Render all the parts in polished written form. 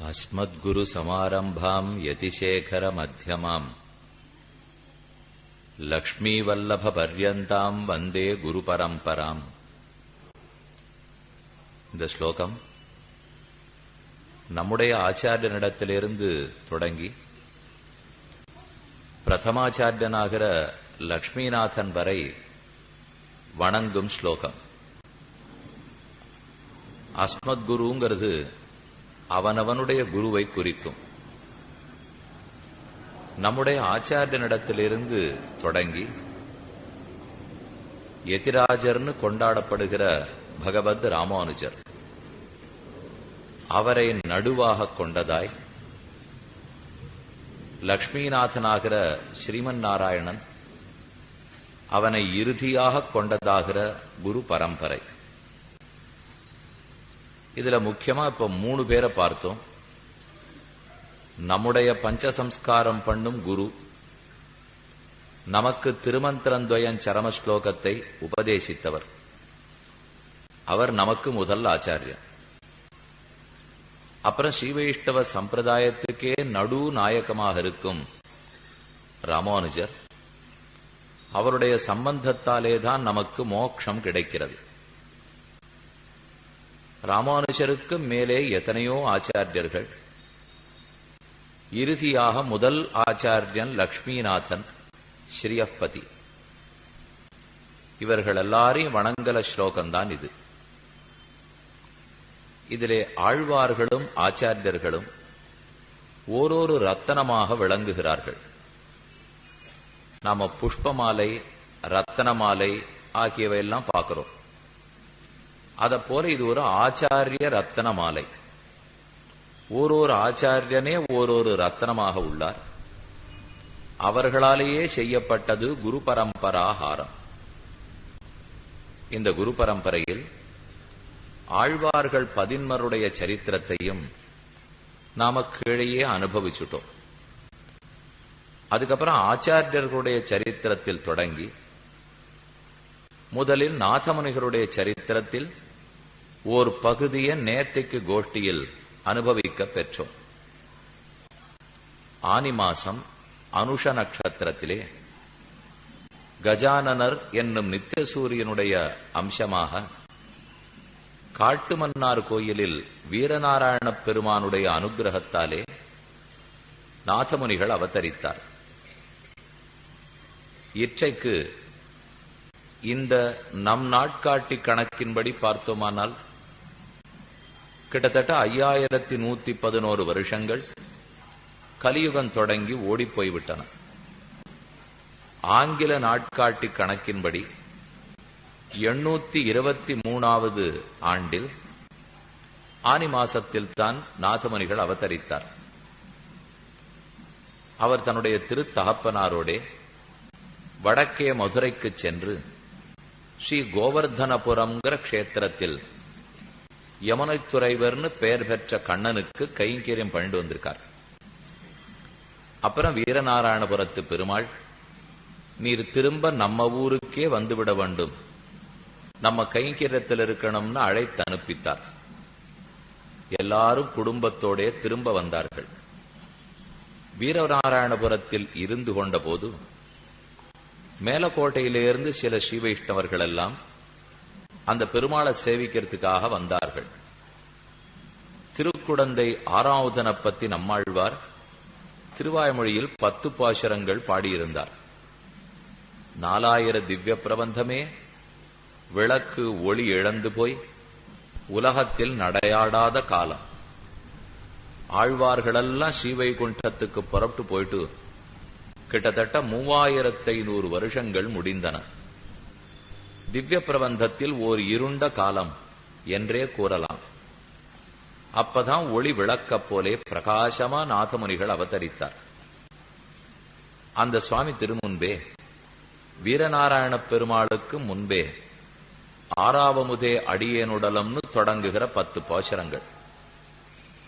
அஸ்மத்குரு சமாரம்பாம் யதிசேகர மத்தியமாம் லக்ஷ்மீவல்லப பர்யந்தாம் வந்தே குரு பரம்பராம். இந்த ஸ்லோகம் நம்முடைய ஆச்சாரியனிடத்திலிருந்து தொடங்கி பிரதமாச்சாரியனாகிற லக்ஷ்மிநாதன் வரை வணங்கும் ஸ்லோகம். அஸ்மத்குருங்கிறது அவனவனுடைய குருவை குறிக்கும். நம்முடைய ஆச்சாரியனிடத்திலிருந்து தொடங்கி யதிராஜர்னு கொண்டாடப்படுகிற பகவத் ராமானுஜர், அவரை நடுவாக கொண்டதாய் லக்ஷ்மிநாதனாகிற ஸ்ரீமன் நாராயணன், அவனை இறுதியாக கொண்டதாகிற குரு பரம்பரை. இதுல முக்கியமா இப்ப 3 பேரை பார்த்தோம். நம்முடைய பஞ்சசம்ஸ்காரம் பண்ணும் குரு, நமக்கு திருமந்திரத்வயம் சரம ஸ்லோகத்தை உபதேசித்தவர், அவர் நமக்கு முதல் ஆச்சாரியர். அப்புறம் ஸ்ரீவைஷ்ணவ சம்பிரதாயத்துக்கே நடு நாயகமாக இருக்கும் ராமானுஜர், அவருடைய சம்பந்தத்தாலேதான் நமக்கு மோட்சம் கிடைக்கிறது. ராமானுஜருக்கு மேலே எத்தனையோ ஆச்சாரியர்கள். இறுதியாக முதல் ஆச்சாரியன் லக்ஷ்மிநாதன் ஸ்ரீயப்பதி. இவர்கள் எல்லாரையும் வணங்கல ஸ்லோகம்தான் இது. இதிலே ஆழ்வார்களும் ஆச்சாரியர்களும் ஓரொரு ரத்தனமாக விளங்குகிறார்கள். நாம புஷ்பமாலை, ரத்தனமாலை ஆகியவையெல்லாம் பார்க்கிறோம். அதை போல இது ஒரு ஆச்சாரிய ரத்தன மாலை. ஓரொரு ஆச்சாரியனே ஓரொரு ரத்தனமாக உள்ளார். அவர்களாலேயே செய்யப்பட்டது குரு பரம்பராஹாரம். இந்த குரு பரம்பரையில் ஆழ்வார்கள் 11 சரித்திரத்தையும் நாம கீழேயே அனுபவிச்சுட்டோம். அதுக்கப்புறம் ஆச்சாரியர்களுடைய சரித்திரத்தில் தொடங்கி முதலில் நாதமுனிகளுடைய சரித்திரத்தில் ஓர் பகுதியை நேத்திக்கு கோஷ்டியில் அனுபவிக்க பெற்றோம். ஆனி மாசம் அனுஷ நட்சத்திரத்திலே கஜானனர் என்னும் நித்திய சூரியனுடைய அம்சமாக காட்டுமன்னார் கோயிலில் வீரநாராயண பெருமானுடைய அனுகிரகத்தாலே நாதமுனிகள் அவதரித்தார். இற்றைக்கு இந்த நம் நாட்காட்டி கணக்கின்படி பார்த்தோமானால் கிட்டத்தட்ட 5111 வருஷங்கள் கலியுகம் தொடங்கி ஓடிப்போய்விட்டன. ஆங்கில நாட்காட்டி கணக்கின்படி 823வது ஆண்டில் ஆனி மாசத்தில் தான் நாதமுனிகள் அவதரித்தார். அவர் தன்னுடைய திருத்தகப்பனாரோடே வடக்கே மதுரைக்கு சென்று ஸ்ரீ கோவர்தனபுரம்ங்கிற க்ஷேத்திரத்தில் யமுனைத்துறைவர்னு பெயர் பெற்ற கண்ணனுக்கு கைங்கரியம் பண்ணிட்டு வந்திருக்கார். அப்புறம் வீரநாராயணபுரத்து பெருமாள், நீர் திரும்ப நம்ம ஊருக்கே வந்துவிட வேண்டும், நம்ம கைங்கரியத்தில் இருக்கணும்னு அழைத்து அனுப்பித்தார். எல்லாரும் குடும்பத்தோடே திரும்ப வந்தார்கள். வீரநாராயணபுரத்தில் இருந்து கொண்ட போது மேலக்கோட்டையிலிருந்து சில ஸ்ரீவைஷ்ணவர்கள் எல்லாம் அந்த பெருமாளை சேவிக்கிறதுக்காக வந்தார்கள். திருக்குடந்தை ஆராவுதனை பத்தி நம்மாழ்வார் திருவாய்மொழியில் 10 பாசுரங்கள் பாடியிருந்தார். 4000 திவ்ய பிரபந்தமே விளக்கு ஒளி இழந்து போய் உலகத்தில் நடையாடாத காலம். ஆழ்வார்களெல்லாம் ஸ்ரீவைகுண்டத்துக்கு புறப்பட்டு போயிட்டு கிட்டத்தட்ட 3500 வருஷங்கள் முடிந்தன. திவ்ய பிரபந்தத்தில் ஓர் இருண்ட காலம் என்றே கூறலாம். அப்பதான் ஒளி விளக்க போலே பிரகாசமா நாதமுனிகள் அவதரித்தார். அந்த சுவாமி திருமுன்பே வீரநாராயண பெருமாளுக்கு முன்பே ஆறாவமுதே அடியேனுடலம்னு தொடங்குகிற 10 பாசுரங்கள்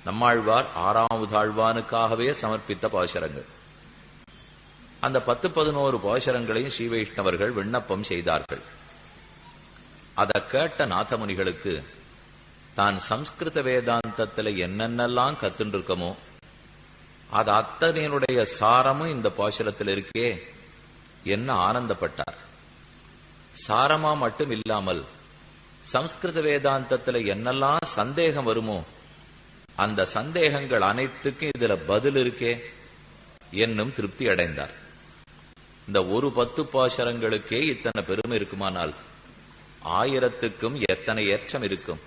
நம்மாழ்வார் 6வது ஆழ்வானுக்காகவே சமர்ப்பித்த பாசுரங்கள். அந்த 10-11 பாசுரங்களையும் ஸ்ரீவைஷ்ணவர்கள் விண்ணப்பம் செய்தார்கள். அதை கேட்ட நாதமுனிகளுக்கு தான் சம்ஸ்கிருத வேதாந்தத்துல என்னென்னலாம் கத்துட்டு இருக்கமோ அது அத்தனையினுடைய சாரமும் இந்த பாசுரத்தில் இருக்கே என்ன ஆனந்தப்பட்டார். சாரமா மட்டும் இல்லாமல் சம்ஸ்கிருத வேதாந்தத்துல என்னெல்லாம் சந்தேகம் வருமோ அந்த சந்தேகங்கள் அனைத்துக்கும் இதுல பதில் இருக்கே என்னும் திருப்தி அடைந்தார். இந்த ஒரு 10 பாசுரங்களுக்கே இத்தனை பெருமை இருக்குமானால் 1000க்கும் எத்தனை ஏற்றம் இருக்கும்.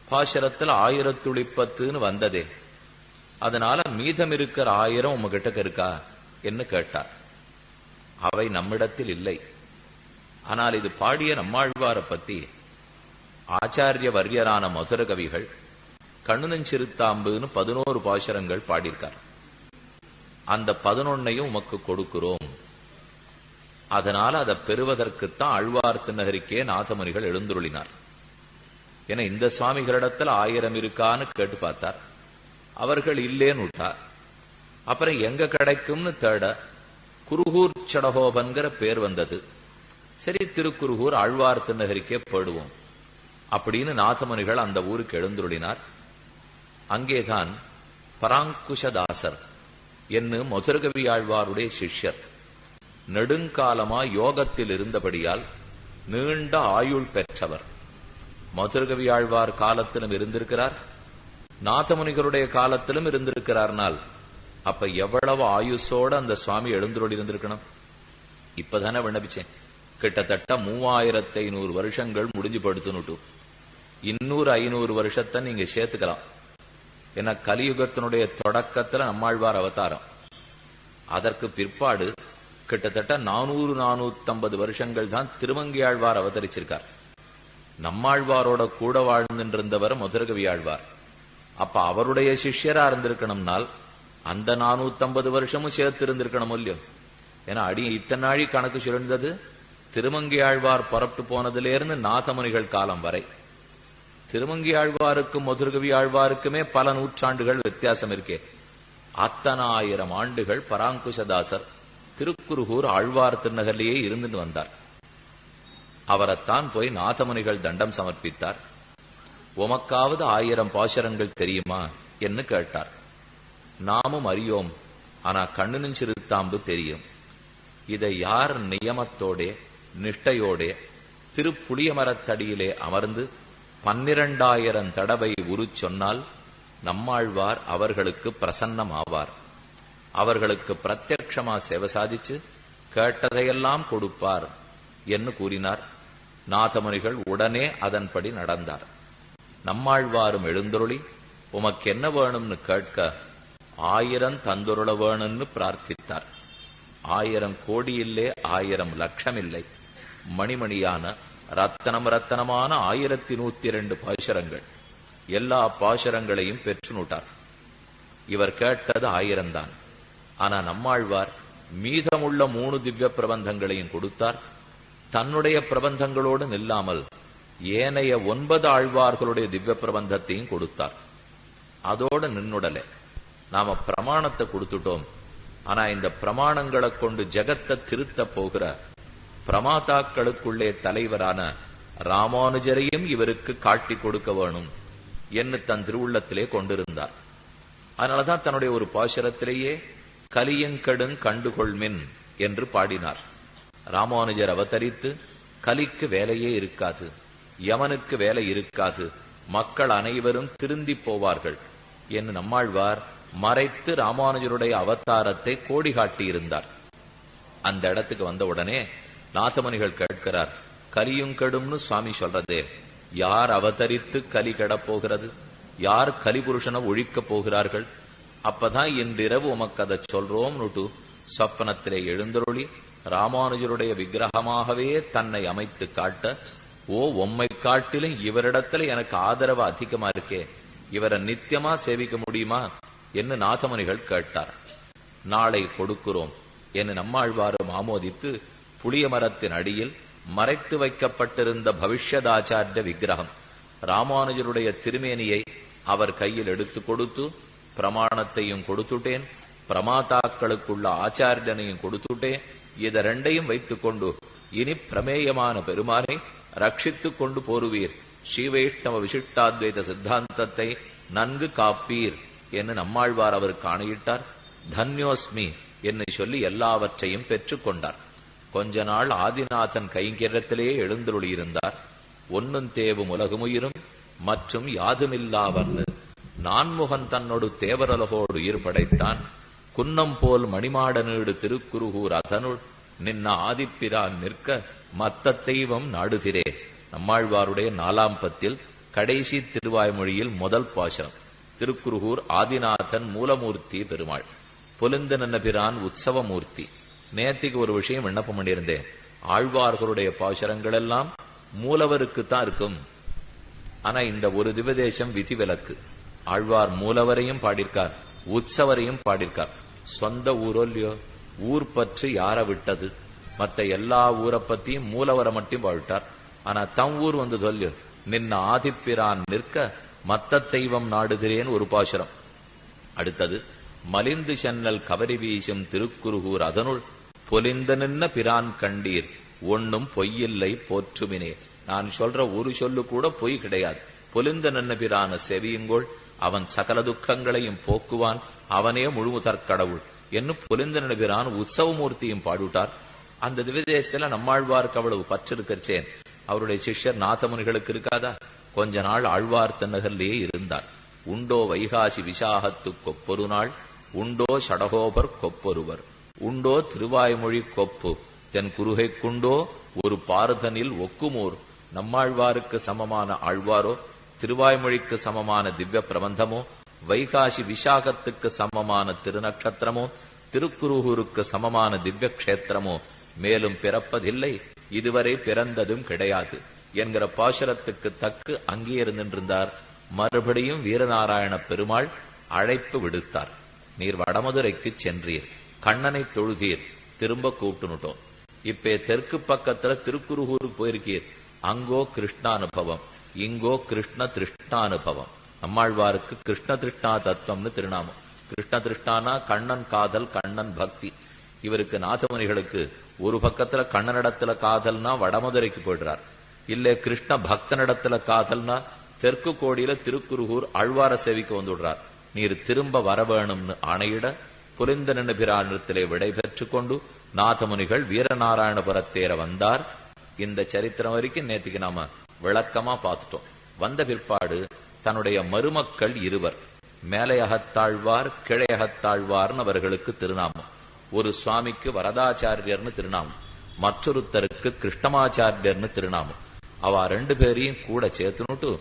பாசுரத்தில் 1010 வந்ததே, அதனால மீதம் இருக்கிற 1000 உங்ககிட்ட இருக்கா என்று கேட்டார். அவை நம்மிடத்தில் இல்லை. ஆனால் இது பாடிய நம்மாழ்வாரை பத்தி ஆச்சாரிய வர்யரான மதுர கவிகள் கண்ணுநெஞ்சிறுத்தாம்புன்னு 11 பாசுரங்கள் பாடியிருக்கார். அந்த 11ஐயும் உமக்கு கொடுக்கிறோம். அதனால அதை பெறுவதற்குத்தான் ஆழ்வார் திருநகரிக்கே நாதமுனிகள் எழுந்துருளினார். ஏன்னா இந்த சுவாமிகளிடத்துல 1000 இருக்கான்னு கேட்டு பார்த்தார். அவர்கள் இல்லேன்னு விட்டார். அப்புறம் எங்க கிடைக்கும்னு தேட குருகூர் சடகோபன்கிற பேர் வந்தது. சரி, திருக்குருகூர் ஆழ்வார் திருநகரிக்கே போடுவோம் அப்படின்னு நாதமுனிகள் அந்த ஊருக்கு எழுந்துருளினார். அங்கேதான் பராங்குஷதாசர் என்று மதுரகவி ஆழ்வாருடைய சிஷ்யர் நெடுங்காலமா யோகத்தில் இருந்தபடியால் நீண்ட ஆயுள் பெற்றவர். மதுரகவி ஆழ்வார் காலத்திலும் இருந்திருக்கிறார், நாதமுனிகளுடைய காலத்திலும் இருந்திருக்கிறார்னால் அப்ப எவ்வளவு ஆயுசோட அந்த சுவாமி எழுந்துரோடி இருந்திருக்கணும். இப்பதானே விண்ணப்பிச்சேன். கிட்டத்தட்ட 3500 வருஷங்கள் முடிஞ்சு படுத்துனுட்டு இன்னொரு 500 வருஷத்தை நீங்க சேர்த்துக்கலாம். ஏன்னா கலியுகத்தினுடைய தொடக்கத்துல நம்மாழ்வார் அவதாரம், அதற்கு பிற்பாடு கிட்டத்தட்ட 400-450 வருஷங்கள் தான் திருமங்கையாழ்வார் அவதரிச்சிருக்கார். நம்மாழ்வாரோட கூட வாழ்ந்துருந்தவர் மதுரகவி ஆழ்வார். அப்ப அவருடைய சிஷ்யரா இருந்திருக்கணும்னால் அந்த 450 வருஷமும் சேர்த்து இருந்திருக்கணும் இல்லையோ. ஏன்னா இத்தனை நாழி கணக்கு சுழந்தது திருமங்கையாழ்வார் புறப்பட்டு போனதிலிருந்து நாதமுனிகள் காலம் வரை. திருமங்கையாழ்வாருக்கும் மதுரகவி ஆழ்வாருக்குமே பல நூற்றாண்டுகள் வித்தியாசம் இருக்கே. அத்தனை 1000 ஆண்டுகள் பராங்குஷதாசர் திருக்குருகூர் ஆழ்வார் திருநகர்லேயே இருந்துட்டு வந்தார். அவரைத்தான் போய் நாதமுனிகள் தண்டம் சமர்ப்பித்தார். உமக்காவது 1000 பாசுரங்கள் தெரியுமா என்று கேட்டார். நாமும் அறியோம், ஆனா கண்ணுநெஞ்சிறுத்தாம்பு தெரியும். இதை யார் நியமத்தோடே நிஷ்டையோடே திருப்புளிய மரத்தடியிலே அமர்ந்து 12,000 தடவை உரு சொன்னால் நம்மாழ்வார் அவர்களுக்கு பிரசன்னம் ஆவார். அவர்களுக்கு பிரத்யக்ஷமா சேவை சாதிச்சு கேட்டதையெல்லாம் கொடுப்பார் என்று கூறினார். நாதமுனிகள் உடனே அதன்படி நடந்தார். நம்மாழ்வாரும் எழுந்தருளி உமக்கு என்ன வேணும்னு கேட்க 1000 தந்துருள வேணும்னு பிரார்த்தித்தார். 1000 கோடி இல்லை, 1000 லட்சம் இல்லை, மணிமணியான ரத்தனமான 1102 பாசுரங்கள், எல்லா பாசுரங்களையும் பெற்று நூட்டார். இவர் கேட்டது 1000 தான். ஆனா நம்மாழ்வார் மீதமுள்ள 3 திவ்ய பிரபந்தங்களையும் கொடுத்தார். தன்னுடைய பிரபந்தங்களோடு நில்லாமல் ஏனைய 9 ஆழ்வார்களுடைய திவ்ய பிரபந்தத்தையும் கொடுத்தார். அதோடு நின்னுடலே நாம பிரமாணத்தை கொடுத்துட்டோம். ஆனா இந்த பிரமாணங்களை கொண்டு ஜெகத்தை திருத்த போகிற பிரமாதாக்களுக்குள்ளே தலைவரான ராமானுஜரையும் இவருக்கு காட்டி கொடுக்க வேணும் என்று தன் திருவுள்ளத்திலே கொண்டிருந்தார். அதனாலதான் தன்னுடைய ஒரு பாசுரத்திலேயே கலியங்கெடுங் கண்டுகொள்மின் என்று பாடினார். ராமானுஜர் அவதரித்து கலிக்கு வேலையே இருக்காது, யமனுக்கு வேலை இருக்காது, மக்கள் அனைவரும் திருந்தி போவார்கள் என்று நம்மாழ்வார் மறைத்து ராமானுஜருடைய அவதாரத்தை கோடி காட்டியிருந்தார். அந்த இடத்துக்கு வந்த உடனே நாதமுனிகள் கேட்கிறார், கலியுங்கெடும்னு சுவாமி சொல்றதே, யார் அவதரித்து கலி கெடப் போகிறது, யார் கலிபுருஷனை ஒழிக்கப் போகிறார்கள்? அப்பதான் இன்றிரவு உமக்கு அதை சொல்றோம் சொப்பனத்திலே எழுந்தருளி ராமானுஜருடைய விக்கிரகமாகவே தன்னை அமைத்து காட்ட, ஓ உம்மை காட்டிலும் இவரிடத்துல எனக்கு ஆதரவு அதிகமா இருக்கே, இவரை நித்தியமா சேவிக்க முடியுமா என்று நாதமுனிகள் கேட்டார். நாளை கொடுக்கிறோம் என்று நம்மாழ்வாரும் ஆமோதித்து புளிய மரத்தின் அடியில் மறைத்து வைக்கப்பட்டிருந்த பவிஷ்யதாச்சாரிய விக்கிரகம் ராமானுஜருடைய திருமேனியை அவர் கையில் எடுத்து கொடுத்து, பிரமாணத்தையும் கொடுத்துட்டேன், பிரமாதாக்களுக்குள்ள ஆச்சாரியனையும் கொடுத்துட்டேன், இத ரெண்டையும் வைத்துக் கொண்டு இனி பிரமேயமான பெருமானை ரட்சித்துக் கொண்டு போருவீர், ஸ்ரீவைஷ்ணவ விசிஷ்டாத்வைத சித்தாந்தத்தை நன்கு காப்பீர் என்று நம்மாழ்வார் அவருக்கு ஆணையிட்டார். தன்யோஸ்மி என்று சொல்லி எல்லாவற்றையும் பெற்றுக்கொண்டார். கொஞ்ச நாள் ஆதிநாதன் கைங்கரத்திலே எழுந்தருளியிருந்தார். ஒன்னும் தேவும் உலகுமுயிரும் மற்றும் யாதுமில்லாவன்னு நான்முகன் தன்னொடு தேவரலகோடு உயிர் படைத்தான். குன்னம் போல் மணிமாட நீடு திருக்குருகூர் அதனுள் நின்ன ஆதிப்பிரான் நிற்க மத்த தெய்வம் நாடுதிரே. நம்மாழ்வாருடைய 4ஆம் பத்தில் கடைசி திருவாய்மொழியில் முதல் பாசனம். திருக்குருகூர் ஆதிநாதன் மூலமூர்த்தி பெருமாள், பொலிந்தன பிரான் உற்சவமூர்த்தி. நேத்திக்கு ஒரு விஷயம் விண்ணப்பம் பண்ணியிருந்தேன். ஆழ்வார்களுடைய பாசுரங்கள் எல்லாம் மூலவருக்குத்தான் இருக்கும். ஆனா இந்த ஒரு திவதேசம் விதிவிலக்கு. ஆழ்வார் மூலவரையும் பாடியிருக்கார், உற்சவரையும் பாடியிருக்கார். சொந்த ஊரோ இல்லையோ, ஊர் பற்றி யார விட்டது, மத்த எல்லா ஊரை பத்தியும் மூலவரை மட்டும் பாடிட்டார். ஆனா தம் ஊர் வந்து சொல்லு நின்ன ஆதிப்பிரான் நிற்க மத்த தெய்வம் நாடுதிரேன்னு ஒரு பாசுரம். அடுத்தது மலிந்து சென்னல் கவரி வீசும் திருக்குருகூர் அதனுள் பொலிந்த நின்ன பிரான் கண்டீர் ஒன்னும் பொய்யில்லை போற்றுமினே. நான் சொல்ற ஒரு சொல்லு கூட பொய் கிடையாது. பொலிந்த நின்ன பிரான செவியுங்கோள், அவன் சகல துக்கங்களையும் போக்குவான், அவனே முழுமுதற் கடவுள் என்று பொலிந்த நின்ன பிரான் உற்சவமூர்த்தியும் பாடுட்டார். அந்த திவ்யதேசத்துல நம்மாழ்வாருக்கு அவ்வளவு பற்றிருக்கேன். அவருடைய சிஷ்யர் நாதமுனிகளுக்கு இருக்காதா? கொஞ்ச நாள் ஆழ்வார் தன்னகர்லேயே இருந்தார். உண்டோ வைகாசி விசாகத்து கொப்பொரு நாள், உண்டோ சடகோபர் கொப்பொருவர், உண்டோ திருவாய்மொழி கொப்பு தென் குருகை குண்டோ ஒரு பாரதனில் ஒக்குமோர். நம்மாழ்வாருக்கு சமமான ஆழ்வாரோ, திருவாய்மொழிக்கு சமமான திவ்ய பிரபந்தமோ, வைகாசி விசாகத்துக்கு சமமான திருநக்ஷத்திரமோ, திருக்குருகூருக்கு சமமான திவ்ய கஷேத்திரமோ மேலும் பிறப்பதில்லை, இதுவரை பிறந்ததும் கிடையாது என்கிற பாசுரத்துக்கு தக்கு அங்கே இருந்திருந்தார். மறுபடியும் வீரநாராயண பெருமாள் அழைப்பு விடுத்தார். நீர் வடமதுரைக்கு சென்றீர், கண்ணனை தொழுதீர், திரும்ப கூப்பிட்டுனுட்டோம். இப்ப தெற்கு பக்கத்துல திருக்குருகூருக்கு போயிருக்கீர், அங்கோ கிருஷ்ணானுபவம், இங்கோ கிருஷ்ண திருஷ்ணானுபவம். நம்மாழ்வாருக்கு கிருஷ்ண திருஷ்ணா தத்துவம்னு திருநாமம். கிருஷ்ண திருஷ்ணானா கண்ணன் காதல், கண்ணன் பக்தி. இவருக்கு நாதமுனிகளுக்கு ஒரு பக்கத்துல கண்ணனிடத்துல காதல்னா வடமதுரைக்கு போயிடுறார், இல்ல கிருஷ்ண பக்தனிடத்துல காதல்னா தெற்கு கோடியில திருக்குருகூர் ஆழ்வார சேவிக்கு வந்துடுறார். நீர் திரும்ப வர வேணும்னு ஆணையிட புரிந்த நின்னுபிரானிடத்திலே விடை பெற்றுக் கொண்டு நாதமுனிகள் வீரநாராயணபுரத்தேர வந்தார். இந்த சரித்திரம் வரைக்கும் நேற்றுக்கு நாம விளக்கமா பார்த்துட்டோம். வந்த பிற்பாடு தன்னுடைய மருமக்கள் இருவர், மேலையகத்தாழ்வார் கிளையகத்தாழ்வார்னு அவர்களுக்கு திருநாமம். ஒரு சுவாமிக்கு வரதாச்சாரியர்னு திருநாமம், மற்றொருத்தருக்கு கிருஷ்ணமாச்சாரியர்னு திருநாமம். அவ 2 பேரையும் கூட சேர்த்துனுட்டு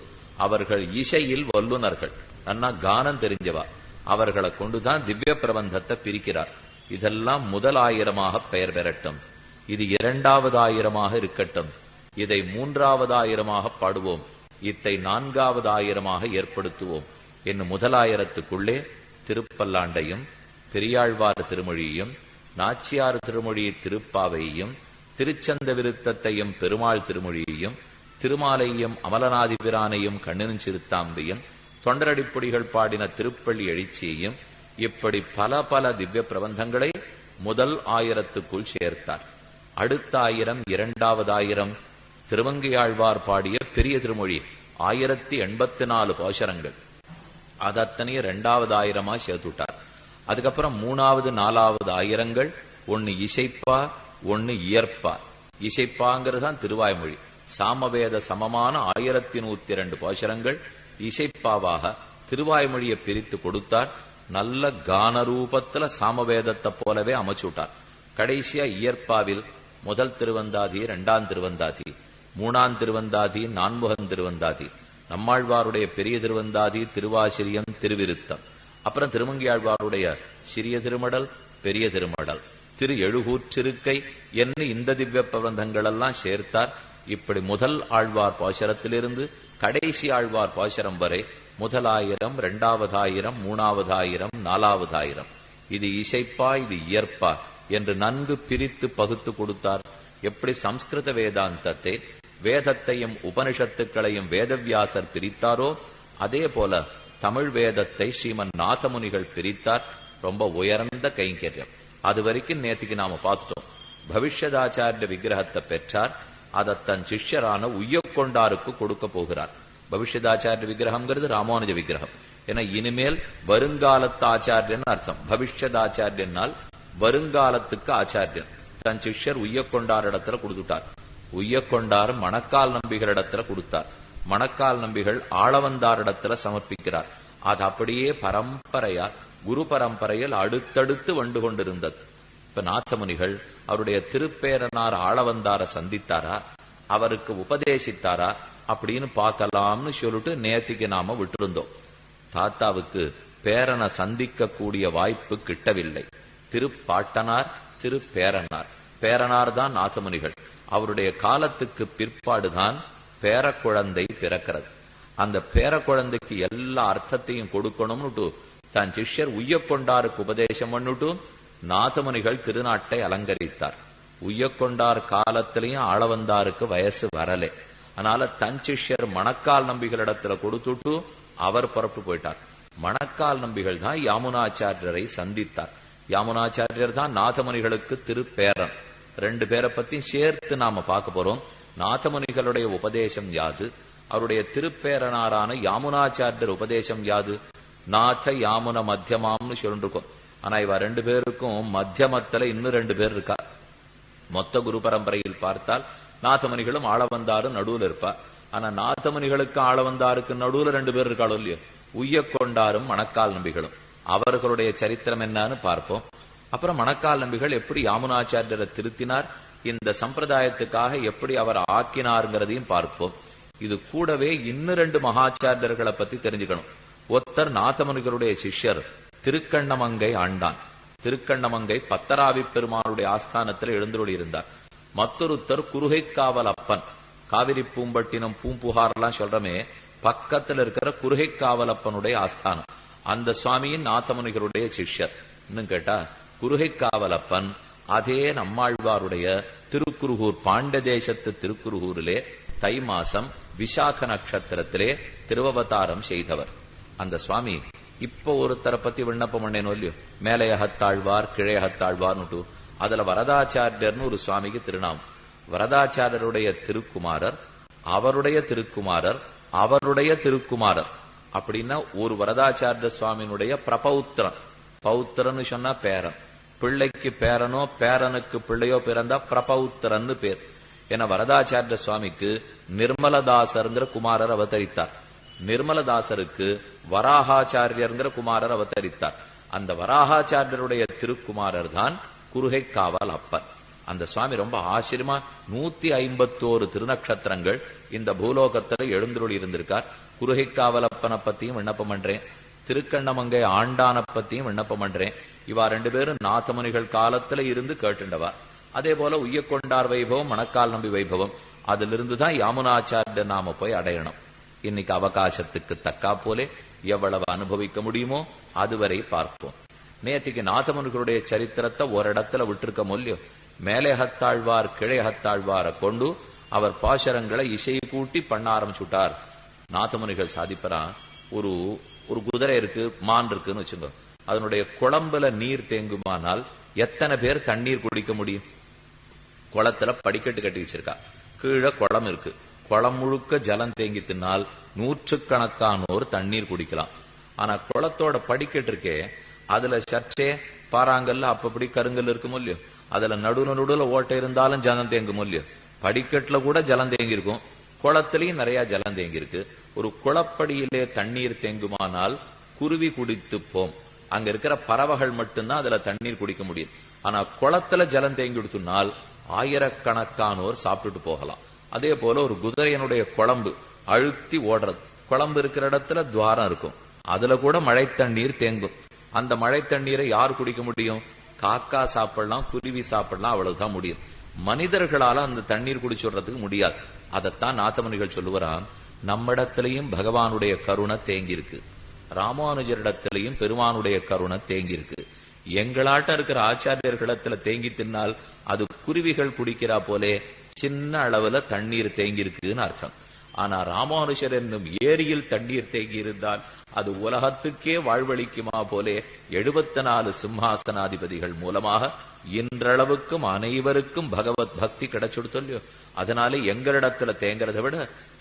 அவர்கள் இசையில் வல்லுனர்கள், நன்னா கானம் தெரிஞ்சவா. அவர்களை கொண்டுதான் திவ்ய பிரபந்தத்தை பிரிக்கிறார். இதெல்லாம் முதல் 1000 பெயர் பெறட்டும், இது 2வது 1000 இருக்கட்டும், இதை 3வது பாடுவோம், இத்தை 4வது ஏற்படுத்துவோம் என்னும் முதல் 1000க்குள்ளே திருப்பல்லாண்டையும் பெரியாழ்வார் திருமொழியையும் நாச்சியார் திருமொழி திருப்பாவையையும் திருச்சந்த விருத்தத்தையும் பெருமாள் திருமொழியையும் திருமாலையும் அமலநாதிபிரானையும் கண்ணின் சிறுத்தாம்பையும் தொண்டரடிப்பொடிகள் பாடின திருப்பள்ளி எழுச்சியையும் இப்படி பல பல திவ்ய பிரபந்தங்களை முதல் 1000க்குள் சேர்த்தார். அடுத்த 1000 2வது 1000 திருவங்கையாழ்வார் பாடிய பெரிய திருமொழி 1084 பாசுரங்கள், அது அத்தனையும் 2வது 1000 சேர்த்துட்டார். அதுக்கப்புறம் 3வது 4வது 1000கள் ஒன்னு இசைப்பா, ஒன்னு இயற்பா. இசைப்பாங்கிறதான் திருவாய்மொழி. சாமவேத சமமான 1102 பாசுரங்கள் இசைப்பாவாக திருவாய்மொழியை பிரித்து கொடுத்தார். நல்ல கான ரூபத்துல சாமவேதத்தை போலவே அமைச்சுட்டார். கடைசியா இயற்பாவில் முதல் திருவந்தாதி, 2ஆம் திருவந்தாதி, 3ஆம் திருவந்தாதி, 4முகன் திருவந்தாதி, நம்மாழ்வாருடைய பெரிய திருவந்தாதி, திருவாசிரியம், திருவிருத்தம், அப்புறம் திருமங்கியாழ்வாருடைய சிறிய திருமடல், பெரிய திருமடல், திரு எழுகூற்றிருக்கை என்று இந்த திவ்ய பிரபந்தங்கள் எல்லாம் சேர்த்தார். இப்படி முதல் ஆழ்வார் பாசுரத்திலிருந்து கடைசி ஆழ்வார் பாசுரம் வரை முதல் 1000, 2வது 1000, 3வது 1000, 4வது 1000 இது இசைப்பா, இது இயற்பா என்று நன்கு பிரித்து பகுத்து கொடுத்தார். எப்படி சம்ஸ்கிருத வேதாந்தத்தை, வேதத்தையும் உபனிஷத்துக்களையும் வேதவியாசர் பிரித்தாரோ அதே போல தமிழ் வேதத்தை ஸ்ரீமன் நாதமுனிகள் பிரித்தார். ரொம்ப உயர்ந்த கைங்கரியம். அது வரைக்கும் நேற்றுக்கு நாம பார்த்துட்டோம். பவிஷ்யதாச்சாரிய விக்கிரகத்தை பெற்றார். அதை தன் சிஷ்யரான உய்யக்கொண்டாருக்கு கொடுக்க போகிறார். பவிஷ்யதாச்சாரிய விக்கிரகம்ங்கிறது ராமானுஜ விக்கிரகம். ஏன்னா இனிமேல் வருங்காலத்து ஆச்சாரியன் அர்த்தம். பவிஷ்யதாச்சாரியனால் வருங்காலத்துக்கு ஆச்சாரியன். தன் சிஷ்யர் உய்யக்கொண்டார் இடத்துல கொடுத்துட்டார். உய்யக்கொண்டார் மணக்கால் நம்பிகள் இடத்துல கொடுத்தார். மணக்கால் நம்பிகள் ஆளவந்தார் இடத்துல சமர்ப்பிக்கிறார். அது அப்படியே பரம்பரையா குரு பரம்பரையில் அடுத்தடுத்து வந்து கொண்டிருந்தது. இப்ப நாதமுனிகள் அவருடைய திருப்பேரனார் ஆளவந்தார சந்தித்தாரா, அவருக்கு உபதேசித்தாரா அப்படின்னு பார்க்கலாம்னு சொல்லிட்டு நேத்திக்கு நாம விட்டிருந்தோம். தாத்தாவுக்கு பேரனை சந்திக்க கூடிய வாய்ப்பு கிட்டவில்லை. திருப்பாட்டனார் திருப்பேரனார். பேரனார் தான் நாதமுனிகள். அவருடைய காலத்துக்கு பிற்பாடுதான் பேரக்குழந்தை பிறக்கிறது. அந்த பேரக்குழந்தைக்கு எல்லா அர்த்தத்தையும் கொடுக்கணும்னுட்டு தன் சிஷ்யர் உய்யக்கொண்டாருக்கு உபதேசம் பண்ணிட்டு நாதமுனிகள் திருநாட்டை அலங்கரித்தார். உய்யக்கொண்டார் காலத்திலையும் ஆளவந்தாருக்கு வயசு வரலே. அதனால தன் சிஷ்யர் மணக்கால் நம்பிகளிடத்துல கொடுத்துட்டு அவர் புறப்பு போயிட்டார். மணக்கால் நம்பிகள் தான் யாமுனாச்சாரியரை சந்தித்தார். யாமுனாச்சாரியர் தான் நாதமுனிகளுக்கு திருப்பேரன். ரெண்டு பேரை பத்தி சேர்த்து நாம பார்க்க போறோம். நாதமுனிகளுடைய உபதேசம் யாது, அவருடைய திருப்பேரனாரான யாமுனாச்சாரியர் உபதேசம் யாது. நாத யாமுன மத்தியமாம்னு சொல்லிருக்கோம். ஆனா இவ ரெண்டு பேருக்கும் மத்தியமத்துல இன்னும் ரெண்டு பேர் இருக்கா. மொத்த குரு பரம்பரையில் பார்த்தால் நாதமுனிகளும் ஆளவந்தாரும் நடுவுல இருப்பா. ஆனா நாதமுனிகளுக்கு ஆளவந்தாருக்கு நடுவுல ரெண்டு பேர் இருக்காளோ இல்லையோ, உய்யக்கொண்டாரும் மணக்கால் நம்பிகளும். அவர்களுடைய சரித்திரம் என்னன்னு பார்ப்போம். அப்புறம் மணக்கால் நம்பிகள் எப்படி யாமுனாச்சாரியரை திருத்தினார், இந்த சம்பிரதாயத்துக்காக எப்படி அவர் ஆக்கினார்ங்கிறதையும் பார்ப்போம். இது கூடவே இன்னும் ரெண்டு மகாச்சாரியர்களை பத்தி தெரிஞ்சுக்கணும். ஒருத்தர் நாதமுனிகளுடைய சிஷ்யர் திருக்கண்ணமங்கை ஆண்டான். திருக்கண்ணமங்கை பத்தராவி பெருமானுடைய ஆஸ்தானத்தில் எழுந்தருளி இருந்தார். மற்றொருத்தர் குருகைக்காவல் அப்பன். காவிரி பூம்பட்டினம் பூம்புகார்லாம் சொல்றமே, பக்கத்துல இருக்கிற குருகைக்காவலப்பனுடைய ஆஸ்தானம். அந்த சுவாமியின் நாதமுனிகளுடைய சிஷ்யர். இன்னும் கேட்டா குருகைக்காவலப்பன் அதே நம்மாழ்வாருடைய திருக்குருகூர் பாண்ட தேசத்து திருக்குருகூரிலே தை மாசம் விசாக நட்சத்திரத்திலே திருவவதாரம் செய்தவர். அந்த சுவாமி இப்ப ஒருத்தரை பத்தி விண்ணப்பம் பண்ணேனோ இல்லையோ, மேலையகத்தாழ்வார் கிழையகத்தாழ்வார்னுட்டு, அதுல வரதாச்சாரியர்னு ஒரு சுவாமிக்கு திருநாமம். வரதாச்சாரியருடைய திருக்குமாரர், அவருடைய திருக்குமாரர், அவருடைய திருக்குமாரர் அப்படின்னா ஒரு வரதாச்சாரிய சுவாமியினுடைய பிரபௌத்திரன். பௌத்திரன்னு சொன்னா பேரன். பிள்ளைக்கு பேரனோ பேரனுக்கு பிள்ளையோ பிறந்தா பிரபௌத்திரன்னு பேர். என வரதாச்சாரிய சுவாமிக்கு நிர்மலதாசர்ங்கிற குமாரர் அவதரித்தார். நிர்மலதாசருக்கு வராகாச்சாரியர்ங்கிற குமாரர் அவதரித்தார். அந்த வராகாச்சாரியருடைய திருக்குமாரர் தான் குருகைக்காவல் அப்பன். அந்த சுவாமி ரொம்ப ஆச்சரியமா 151 திருநக்ஷத்திரங்கள் இந்த பூலோகத்துல எழுந்துருளி இருந்திருக்கார். குருகைக்காவலப்பனை பத்தியும் விண்ணப்பம் பண்றேன், திருக்கண்ணமங்கை ஆண்டான பத்தியும் விண்ணப்பம் பண்றேன். இவா ரெண்டு பேரும் நாதமுனிகள் காலத்துல இருந்து கேட்டுண்டவா. அதே போல உய்யக்கொண்டார் வைபவம், மணக்கால் நம்பி வைபவம், அதுல இருந்துதான் யாமுனாச்சாரிய நாம போய் அடையணும். இன்னைக்கு அவகாசத்துக்கு தக்கா போலே எவ்வளவு அனுபவிக்க முடியுமோ அதுவரை பார்ப்போம். நேத்திக்கு நாதமுனிகளுடைய சரித்திரத்தை ஒரு இடத்துல விட்டுருக்க முடியும். மேலேகத்தாழ்வார் கிழையகத்தாழ்வாரை கொண்டு அவர் பாசரங்களை இசை கூட்டி பண்ண ஆரம்பிச்சுட்டார். நாதமுனிகள் சாதிப்பரா, ஒரு ஒரு குதிரை இருக்கு, மான் இருக்குன்னு வச்சுங்க. அதனுடைய குழம்புல நீர் தேங்குமானால் எத்தனை பேர் தண்ணீர் குடிக்க முடியும்? குளத்துல படிக்கட்டு கட்டி வச்சிருக்கா, கீழே குளம் இருக்கு, குளம் முழுக்க ஜலம் தேங்கி தின்னால் 100கணக்கானோர் தண்ணீர் குடிக்கலாம். ஆனா குளத்தோட படிக்கட்டு இருக்கே, அதுல சற்றே பாறாங்கல்ல அப்படி கருங்கல் இருக்குமோ இல்லையோ, அதுல நடுவுல ஓட்டை இருந்தாலும் ஜலம் தேங்குமோ இல்லையோ. படிக்கட்டுல கூட ஜலம் தேங்கி இருக்கும், குளத்திலையும் நிறைய ஜலம் தேங்கி இருக்கு. ஒரு குளப்படியிலே தண்ணீர் தேங்குமானால் குருவி குடித்து போம். அங்க இருக்கிற பறவைகள் மட்டும்தான் அதுல தண்ணீர் குடிக்க முடியும். ஆனா குளத்துல ஜலம் தேங்கி விடுத்துனால் ஆயிரக்கணக்கானோர் சாப்பிட்டுட்டு போகலாம். அதே போல ஒரு குதிரையனுடைய குழம்பு அழுத்தி ஓடுறது, குழம்பு இருக்கிற இடத்துல துவாரம் இருக்கும், அதுல கூட மழை தண்ணீர் தேங்கும். அந்த மழை தண்ணீரை யார் குடிக்க முடியும்? காக்கா சாப்பிடலாம், குருவி சாப்பிடலாம், அவ்வளவுதான் முடியும். மனிதர்களால அந்த தண்ணீர் குடிச்சுடுறதுக்கு முடியாது. அதைத்தான் நாதமுனிகள் சொல்லுவாராம், நம்மிடத்திலையும் பகவானுடைய கருணை தேங்கி இருக்கு, ராமானுஜரிடத்திலையும் பெருமானுடைய கருணை தேங்கி இருக்கு. எங்களாட்ட இருக்கிற ஆச்சாரியர்களிடத்துல தேங்கி தின்னால் அது குருவிகள் குடிக்கிறா போலே சின்ன அளவுல தண்ணீர் தேங்கி இருக்குன்னு அர்த்தம். ஆனா ராமானுஷர் என்னும் ஏரியில் தண்ணீர் தேங்கி இருந்தால் அது உலகத்துக்கே வாழ்வளிக்குமா போலே 74 சிம்ஹாசனாதிபதிகள் மூலமாக இன்றளவுக்கும் அனைவருக்கும் பகவத் பக்தி கிடைச்சுடுத்தொல்லையோ. அதனாலே எங்களிடத்துல தேங்கிறதை விட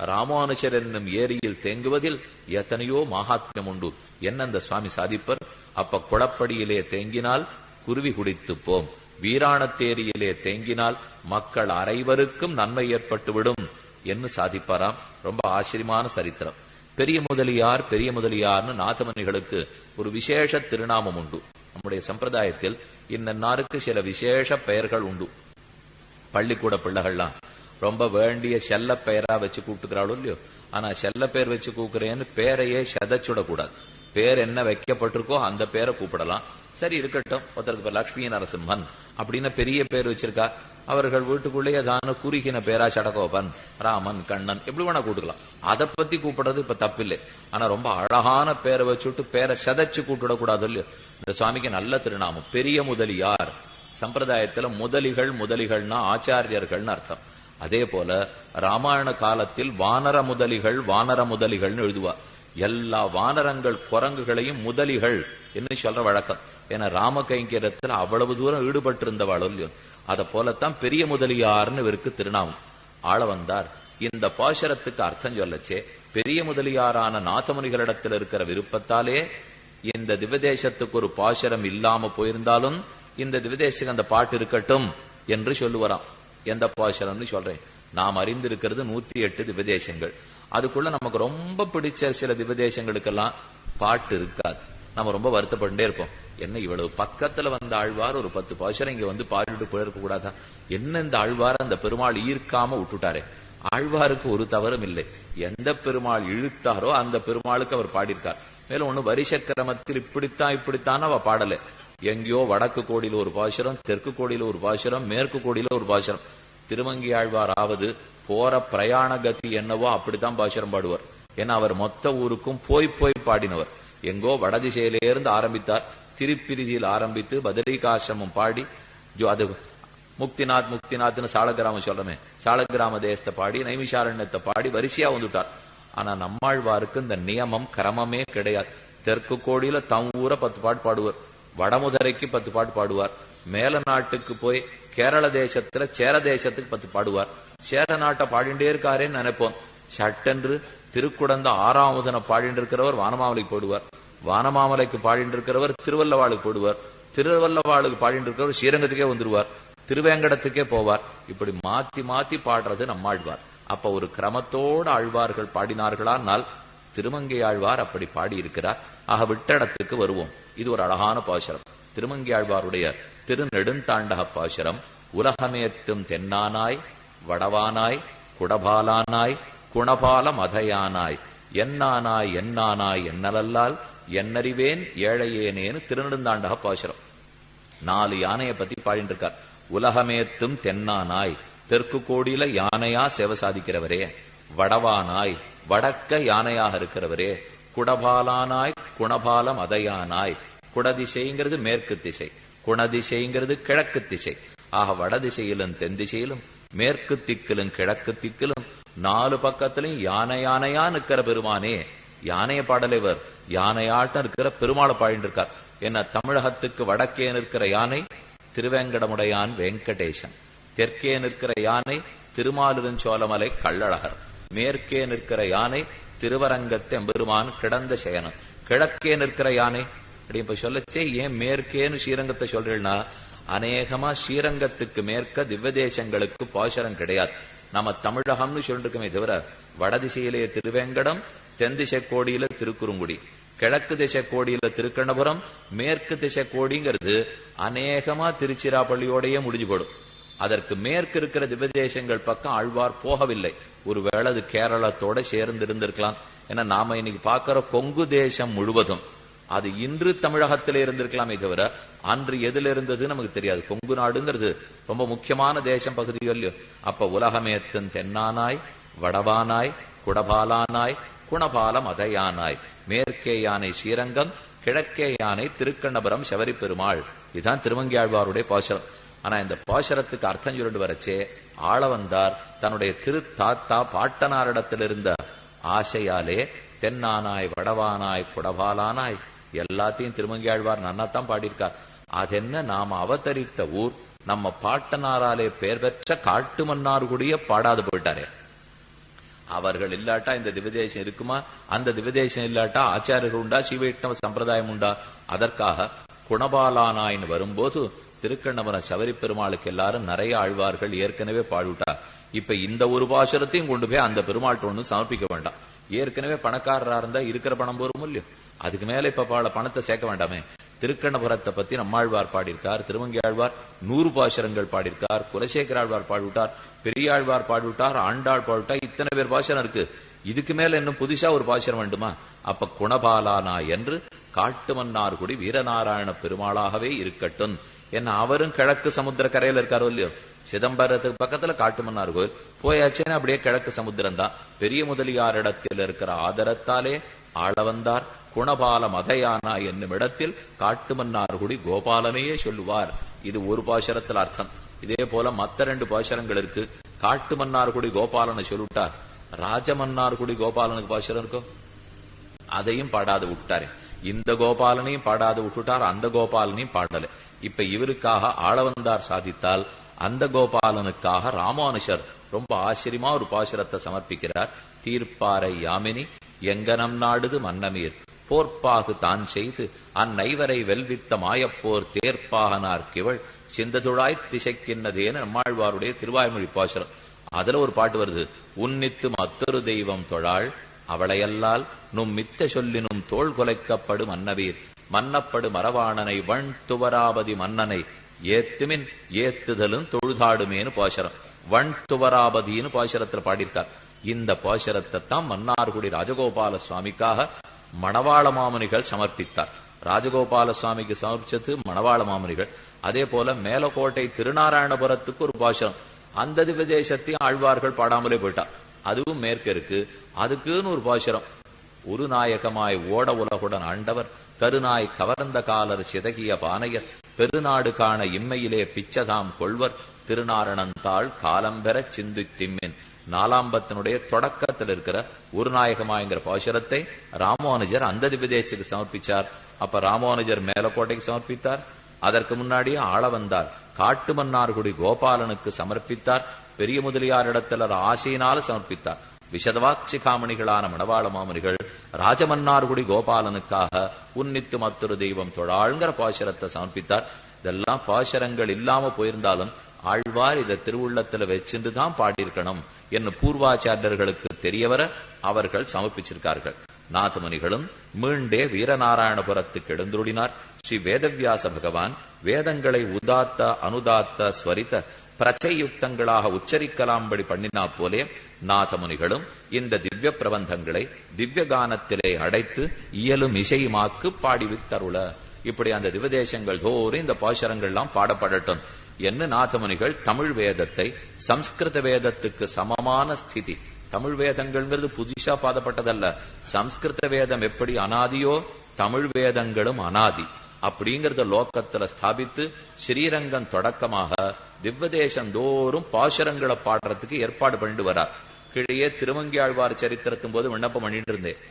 ராமானுஷர் என்னும் ஏரியில் தேங்குவதில் எத்தனையோ மகாத்மியம் உண்டு. என்ன அந்த சுவாமி சாதிப்பர், அப்ப குளப்படியிலே தேங்கினால் குருவி குடித்து போம், வீராணத்தேரியிலே தேங்கினால் மக்கள் அனைவருக்கும் நன்மை ஏற்பட்டுவிடும் என்று சாதிப்பாராம். ரொம்ப ஆச்சரியமான சரித்திரம். பெரிய முதலியார்னு நாதமணிகளுக்கு ஒரு விசேஷ திருநாமம் உண்டு. நம்முடைய சம்பிரதாயத்தில் இன்னாருக்கு சில விசேஷ பெயர்கள் உண்டு. பள்ளிக்கூட பிள்ளைகள்லாம் ரொம்ப வேண்டிய செல்ல பெயரா வச்சு கூப்பிட்டுக்கிறாளோ இல்லையோ, ஆனா செல்ல பெயர் வச்சு கூப்பிடுறேன்னு பேரையே சதைச்சுடக்கூடாது. பேர் என்ன வைக்கப்பட்டிருக்கோ அந்த பேரை கூப்பிடலாம். சரி இருக்கட்டும். ஒருத்தருக்கு லட்சுமி நரசிம்மன் அப்படின்னு பெரிய பேர் வச்சிருக்கா, அவர்கள் வீட்டுக்குள்ளேயே தானே குறுகின பேரா சடகோபன், ராமன், கண்ணன் எப்படி வேணா கூப்பிட்டுக்கலாம். அதை பத்தி கூப்பிடுறது இப்ப தப்பில்லை. ஆனா ரொம்ப அழகான பேரை வச்சுட்டு பேரை சதைச்சு கூப்பிடக்கூடாது இல்லையோ. இந்த சுவாமிக்கு நல்ல திருநாமம் பெரிய முதலியார். சம்பிரதாயத்துல முதலிகள்னா ஆச்சாரியர்கள்னு அர்த்தம். அதே போல ராமாயண காலத்தில் வானர முதலிகள்னு எழுதுவா. எல்லா வானரங்கள் குரங்குகளையும் முதலிகள் என்று சொல்ற வழக்கம். ஏன்னா ராம கைங்கரத்துல அவ்வளவு தூரம் ஈடுபட்டு இருந்தவாளோ இல்லையோ. அத போலத்தான் பெரிய முதலியார்னு இவருக்கு திருநாமம். ஆள வந்தார். இந்த பாசுரத்துக்கு அர்த்தம் சொல்லச்சே பெரிய முதலியாரான நாதமுனிகளிடத்தில் இருக்கிற விருப்பத்தாலே இந்த திவ்யதேசத்துக்கு ஒரு பாசுரம் இல்லாம போயிருந்தாலும் இந்த திவ்யதேசத்துக்கு அந்த பாட்டு இருக்கட்டும் என்று சொல்லுவாராம். எந்த பாசுரம்னு சொல்றேன். நாம் அறிந்திருக்கிறது 108 திவ்யதேசங்கள். அதுக்குள்ள நமக்கு ரொம்ப பிடிச்ச சில திவ்யதேசங்களுக்கெல்லாம் பாட்டு இருக்காது. நம்ம ரொம்ப வருத்தப்பட்டே இருப்போம். என்ன இவ்வளவு பக்கத்துல வந்த ஆழ்வார் ஒரு 10 பாசுரம் இங்க வந்து பாடிட்டு போயிருக்க கூடாதா? என்ன இந்த ஆழ்வார் அந்த பெருமாள் ஈர்க்காம விட்டுட்டாரே. ஆழ்வாருக்கு ஒரு தவறும் இல்லை. எந்த பெருமாள் இழுத்தாரோ அந்த பெருமாளுக்கு அவர் பாடியிருக்கார். மேலும் ஒண்ணு வரிச கிரமத்தில் இப்படித்தான் அவ பாடல. எங்கேயோ வடக்கு கோடியில ஒரு பாசுரம், தெற்கு கோடியில ஒரு பாசுரம், மேற்கு கோடியில ஒரு பாசுரம். திருமங்கி ஆழ்வார் ஆவது போற பிரயாண கதி என்னவோ அப்படித்தான் பாசுரம் பாடுவார். ஏன்னா அவர் மொத்த ஊருக்கும் போய் பாடினவர். எங்கோ வடதிசையிலிருந்து ஆரம்பித்தார். திருப்பிரிதியில் ஆரம்பித்து பதரிகாசிரமம் பாடி அது முக்திநாத்னு சாலகிராமம் சொல்றமே, சாலகிராம தேசத்தை பாடி நைமிஷாரண்யத்தை பாடி வரிசையா வந்துட்டார். ஆனா நம்மாழ்வாருக்கு இந்த நியமம் கிரமமே கிடையாது. தெற்கு கோடியில தம் ஊர 10 பாட்டு பாடுவார், வடமுதரைக்கு 10 பாட்டு பாடுவார், மேல நாட்டுக்கு போய் கேரள தேசத்துல சேர தேசத்துக்கு 10 பாடுவார். சேர நாட்டை பாடிண்டே இருக்காரேன்னு நினைப்போம். சட்டென்று திருக்குடந்த 6ஆவதனை பாடிட்டு இருக்கிறவர் வானமாமலைக்கு போடுவார், வானமாமலைக்கு பாடிட்டு இருக்கிறவர் திருவல்லவாளுக்கு போடுவார், திருவல்லவாளுக்கு பாடிட்டு இருக்கிறவர் ஸ்ரீரங்கத்துக்கே வந்துருவார், திருவேங்கடத்துக்கே போவார். இப்படி மாத்தி மாத்தி பாடுறது நம்மாழ்வார். அப்ப ஒரு கிரமத்தோடு ஆழ்வார்கள் பாடினார்களானால் திருமங்கை ஆழ்வார் அப்படி பாடி இருக்கிறார். ஆக விட்ட இடத்துக்கு வருவோம். இது ஒரு அழகான பாசுரம். திருமங்கை ஆழ்வாருடைய திருநெடுந்தாண்டக பாசுரம். உலகமேத்தும் தென்னானாய் வடவானாய் குடபாலானாய் குணபால மதையானாய் என்னானாய் என்னலல்லால் என்னறிவேன் ஏழையேனேன்னு திருநெடுந்தாண்டக பாசுரம். 4 யானையை பத்தி பாடிட்டு இருக்கார். உலகமேத்தும் தென்னானாய், தெற்கு கோடியில யானையா சேவை சாதிக்கிறவரே, வடவானாய் வடக்க யானையாக இருக்கிறவரே, குடபாலானாய் குணபால மதையானாய். குடதிசைங்கிறது மேற்கு திசை, குணதிசைங்கிறது கிழக்கு திசை. ஆக வடதிசையிலும் தென் திசையிலும் மேற்கு திக்கிலும் கிழக்கு திக்கிலும் 4 பக்கத்திலும் யானையா நிற்கிற பெருமானே. யானைய பாடலைவர் யானையாட்டம் இருக்கிற பெருமாளை பாடிட்டு இருக்கார். என்ன தமிழகத்துக்கு வடக்கே நிற்கிற யானை திருவேங்கடமுடையான் வெங்கடேசன், தெற்கே நிற்கிற யானை திருமாலிருஞ்சோலமலை கள்ளழகர், மேற்கே நிற்கிற யானை திருவரங்கத்து எம்பெருமான் கிடந்த சயனம், கிழக்கே நிற்கிற யானை அப்படி இப்ப சொல்லச்சே ஏன் மேற்கேன்னு ஸ்ரீரங்கத்தை சொல்றேன்னா, அநேகமா ஸ்ரீரங்கத்துக்கு மேற்க திவ்யதேசங்களுக்கு பாசுரம் கிடையாது. நம்ம தமிழகம்னு சொல்லிருக்கோமே தவிர வடதிசையிலேயே திருவேங்கடம், தென் திசை கோடியில திருக்குறுங்குடி, கிழக்கு திசை கோடியில திருக்கண்ணபுரம், மேற்கு திசை கோடிங்கிறது அநேகமா திருச்சிராப்பள்ளியோடையே முடிஞ்சு போடும். அதற்கு மேற்கு இருக்கிற திவ்யதேசங்கள் பக்கம் ஆழ்வார் போகவில்லை. ஒருவேளை அது கேரளத்தோட சேர்ந்து இருந்திருக்கலாம். ஏன்னா நாம இன்னைக்கு பாக்குற கொங்கு தேசம் முழுவதும் அது இன்று தமிழகத்திலே இருந்திருக்கலாமே தவிர அன்று எதுல இருந்தது நமக்கு தெரியாது. கொங்கு நாடுங்கிறது ரொம்ப முக்கியமான தேசம் பகுதியோ இல்லையோ. அப்ப உலகமேத்தன் தென்னானாய் வடவானாய் குடபாலானாய் குணபால மதையானாய். மேற்கே யானை ஸ்ரீரங்கம், கிழக்கே யானை திருக்கண்ணபுரம் சவரி பெருமாள். இதுதான் திருமங்கியாழ்வாருடைய பாசுரம். ஆனா இந்த பாசுரத்துக்கு அர்த்தம் சொல்லிட்டு வரச்சே ஆள வந்தார் தன்னுடைய திரு தாத்தா பாட்டனாரிடத்தில் இருந்த ஆசையாலே தென்னானாய் வடவானாய் குடபாலானாய் எல்லாத்தையும் திருமங்கியாழ்வார் நன்னாத்தான் பாடியிருக்கார். அதென்ன நாம அவதரித்த ஊர் நம்ம பாட்டனாராலே பெயர் பெற்ற காட்டு மன்னார்குடிய பாடாது போயிட்டாரே. அவர்கள் இல்லாட்டா இந்த திவ்யதேசம் இருக்குமா? அந்த திவ்யதேசம் இல்லாட்டா ஆச்சாரியர்கள் உண்டா? ஸ்ரீவைஷ்ணவ சம்பிரதாயம் உண்டா? அதற்காக குணபாலானாயின்னு வரும்போது திருக்கண்ணபுரம் சபரி பெருமாளுக்கு எல்லாரும் நிறைய ஆழ்வார்கள் ஏற்கனவே பாடிவிட்டார். இப்ப இந்த ஒரு பாசுரத்தையும் கொண்டு போய் அந்த பெருமாள்கிட்ட ஒண்ணு சமர்ப்பிக்க வேண்டாம். ஏற்கனவே பணக்காரரா இருந்தா இருக்கிற பணம் போரும் இல்லையோ, அதுக்கு மேல இப்ப பணத்தை சேர்க்க வேண்டாமே. திருக்கண்ணபுரத்தை பத்தி நம்மாழ்வார் பாடியிருக்கார், திருமங்கி ஆழ்வார் 100 பாசுரங்கள் பாடியிருக்கார், குலசேகர ஆழ்வார் பாடிவிட்டார், பெரியாழ்வார் பாடிவிட்டார், ஆண்டாள் பாடிவிட்டார். இத்தனை பேர் பாசுரம் இருக்கு. இதுக்கு மேல இன்னும் புதுசா ஒரு பாசுரம் வேண்டுமா? அப்ப குணபாலானா என்று காட்டுமன்னார்குடி வீரநாராயண பெருமாளாகவே இருக்கட்டும். என்ன அவரும் கிழக்கு சமுத்திர கரையில இருக்காரோ இல்லையோ, சிதம்பரத்துக்கு பக்கத்துல காட்டுமன்னார் கோயில் போயாச்சுன்னா அப்படியே கிழக்கு சமுத்திரம் தான். பெரிய முதலியாரிடத்தில் இருக்கிற ஆதரத்தாலே ஆள வந்தார். குணபால மதையானா என்னும் இடத்தில் காட்டுமன்னார்குடி கோபாலனையே சொல்லுவார். இது ஒரு பாசுரத்தில் அர்த்தம். இதே போல மத்த 2 பாசுரங்கள் இருக்கு. காட்டுமன்னார்குடி கோபாலனை சொல்லிட்டார். ராஜமன்னார்குடி கோபாலனுக்கு பாசுரம் இருக்கும், அதையும் பாடாது விட்டாரு. இந்த கோபாலனையும் பாடாது விட்டுட்டார், அந்த கோபாலனையும் பாடல. இப்ப இவருக்காக ஆளவந்தார் சாதித்தால் அந்த கோபாலனுக்காக ராமானுஷர் ரொம்ப ஆச்சரியமா ஒரு பாசுரத்தை சமர்ப்பிக்கிறார். தீர்ப்பாரை யாமினி எங்கனம் நாடுது மன்னமீர் போர்ப்பாகு தான் செய்து அந்நைவரை வெல்வித்த மாயப்போர் தேர்ப்பாகனார் கிவள் சிந்ததுழாய் திசைக்கின்னதேன்னு நம்மாழ்வாருடைய திருவாய்மொழி பாசுரம். அதுல ஒரு பாட்டு வருது, உன்னித்து மற்றொரு தெய்வம் தொழாள் அவளையல்லால் நும் மித்த சொல்லினும் தோள் கொலைக்கப்படும் மன்னவீர் மன்னப்படு மரவாணனை வண் துவராபதி மன்னனை ஏத்துமின் ஏத்துதலும் தொழுதாடுமேனு பாசுரம். வண் துவராபதினு பாசுரத்துல பாடியிருக்கார். இந்த பாசுரத்தை தான் மன்னார்குடி ராஜகோபால சுவாமிக்காக மணவாள மாமுனிகள் சமர்ப்பித்தார். ராஜகோபால சுவாமிக்கு சமர்ப்பிச்சது மணவாள மாமுனிகள். அதே போல மேலக்கோட்டை திருநாராயணபுரத்துக்கு ஒரு பாசுரம், அந்த திவ்யதேசத்தையும் ஆழ்வார்கள் பாடாமலே போயிட்டார். அதுவும் மேற்க இருக்கு. அதுக்குன்னு ஒரு பாசுரம், ஒரு நாயகமாய் ஓட உலகுடன் ஆண்டவர் கருநாய் கவர்ந்த காலர் சிதகிய பானையர் பெருநாடு காண இம்மையிலே பிச்சதாம் கொள்வர் திருநாரணந்தாள் காலம்பெற சிந்து திம்மின். 4ஆம்பத்தினுடைய தொடக்கத்தில் இருக்கிற ஒரு நாயகமாய்ங்கிற பாசுரத்தை ராமானுஜர் அந்த திவ்யதேசத்துக்கு சமர்ப்பிச்சார். அப்ப ராமானுஜர் மேலக்கோட்டைக்கு சமர்ப்பித்தார். அதற்கு முன்னாடியே ஆள வந்தார் காட்டுமன்னார்குடி கோபாலனுக்கு சமர்ப்பித்தார். பெரிய முதலியாரிடத்தில் ஆசையினால சமர்ப்பித்தார். விஷதவாட்சி காமணிகளான மணவாள மாமுனிகள் ராஜமன்னார்குடி கோபாலனுக்காக உன்னித்து மற்றொரு தெய்வம் தொழாள்ங்கிற பாசுரத்தை சமர்ப்பித்தார். இதெல்லாம் பாசுரங்கள் இல்லாம போயிருந்தாலும் ஆழ்வார் இதை திருவுள்ளத்துல வச்சுதான் பாடியிருக்கணும் என்று பூர்வாச்சாரியர்களுக்கு தெரியவர அவர்கள் சமர்ப்பிச்சிருக்கார்கள். நாதமுனிகளும் மீண்டே வீரநாராயணபுரத்துக்கு எழுந்துருளினார். ஸ்ரீ வேதவியாச பகவான் வேதங்களை உதாத்த அனுதாத்த ஸ்வரித்த பிரச்சயுக்தங்களாக உச்சரிக்கலாம்படி பண்ணினா போலே நாதமுனிகளும் இந்த திவ்ய பிரபந்தங்களை திவ்ய கானத்திலே அடைத்து இயலும் இசையுமாக்கு பாடிவித்தருள. இப்படி அந்த திவ்யதேசங்கள் தோறும் இந்த பாசுரங்கள்லாம் பாடப்படட்டும் என்று நாதமுனிகள் தமிழ் வேதத்தை சம்ஸ்கிருத வேதத்துக்கு சமமான ஸ்திதி, தமிழ் வேதங்கள்ங்கிறது புதுசா பாதப்பட்டதல்ல, சம்ஸ்கிருத வேதம் எப்படி அனாதியோ தமிழ் வேதங்களும் அனாதி அப்படிங்கறத லோக்கத்துல ஸ்தாபித்து ஸ்ரீரங்கம் தொடக்கமாக திவ்யதேசம் தோறும் பாசுரங்களை பாடுறதுக்கு ஏற்பாடு பண்ணிட்டு வரார். கீழே திருமங்கியாழ்வார் சரித்திரத்தும் போது விண்ணப்பம் பண்ணிட்டு இருந்தேன்.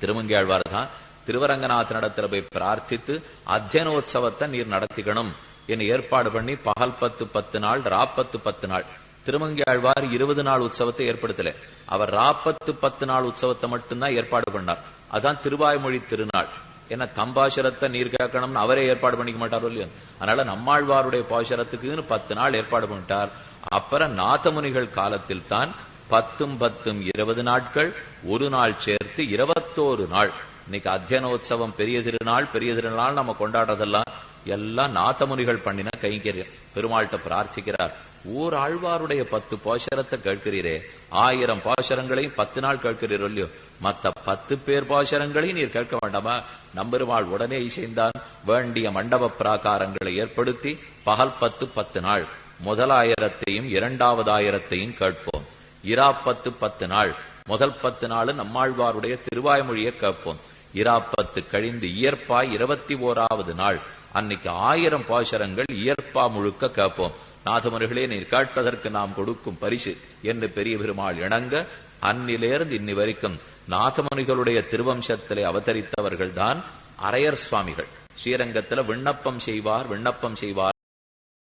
திருமங்கியாழ்வார் தான் திருவரங்கநாதனிடத்துல போய் பிரார்த்தித்து அத்தியனோத்சவத்தை நீர் நடத்திக்கணும் என்று ஏற்பாடு பண்ணி பகல் 10 நாள் ராப்பத்து 10 நாள். திருமங்கியாழ்வார் 20 நாள் உற்சவத்தை ஏற்படுத்தல, அவர் ராப்பத்து 10 நாள் உற்சவத்தை மட்டும்தான் ஏற்பாடு பண்ணார். அதான் திருவாய்மொழி திருநாள். ஏன்னா தம்பாசுரத்தை நீர் கேட்கணும்னு அவரே ஏற்பாடு பண்ணிக்க மாட்டாரோ இல்லையோ, அதனால நம்மாழ்வாருடைய பாசுரத்துக்குன்னு 10 நாள் ஏற்பாடு பண்ணிட்டார். அப்புறம் நாதமுனிகள் காலத்தில் தான் 10 20 நாட்கள், ஒரு நாள் சேர்த்து 21 நாள். இன்னைக்கு அத்தியனோத்சவம் பெரிய திருநாள் நம்ம கொண்டாடுறதெல்லாம் எல்லாம் நாதமுனிகள் பண்ணின கைங்கரியம். பெருமாள்கிட்ட பிரார்த்திக்கிறார், ஓர் ஆழ்வாருடைய 10 பாசுரத்தை கேட்கிறீரே, 1000 பாசுரங்களையும் 10 நாள் கேட்கிறீரோ இல்லையோ, மத்த 10 பேர் பாசுரங்களையும் நீர் கேட்க வேண்டாமா? நம்பெருமாள் உடனே இசைந்தான். வேண்டிய மண்டப பிராகாரங்களை ஏற்படுத்தி பகல் 10 நாள் முதல் 1000ஐயும் 2வது 1000ஐயும் கேட்போம். இராப்பத்து 10 நாள், முதல் 10 நாள் நம்மாழ்வாருடைய திருவாய்மொழியை கேட்போம். இராப்பத்து கழிந்து இயற்பாய் 21வது நாள் அன்னைக்கு 1000 பாசுரங்கள் இயற்பா முழுக்க கேட்போம். நாதமுனிகளே நீர் கேட்பதற்கு நாம் கொடுக்கும் பரிசு என்று பெரிய பெருமாள் இணங்க அன்னிலேருந்து இன்னி வரைக்கும் நாதமுனிகளுடைய திருவம்சத்திலே அவதரித்தவர்கள் தான் அரையர் சுவாமிகள். ஸ்ரீரங்கத்துல விண்ணப்பம் செய்வார்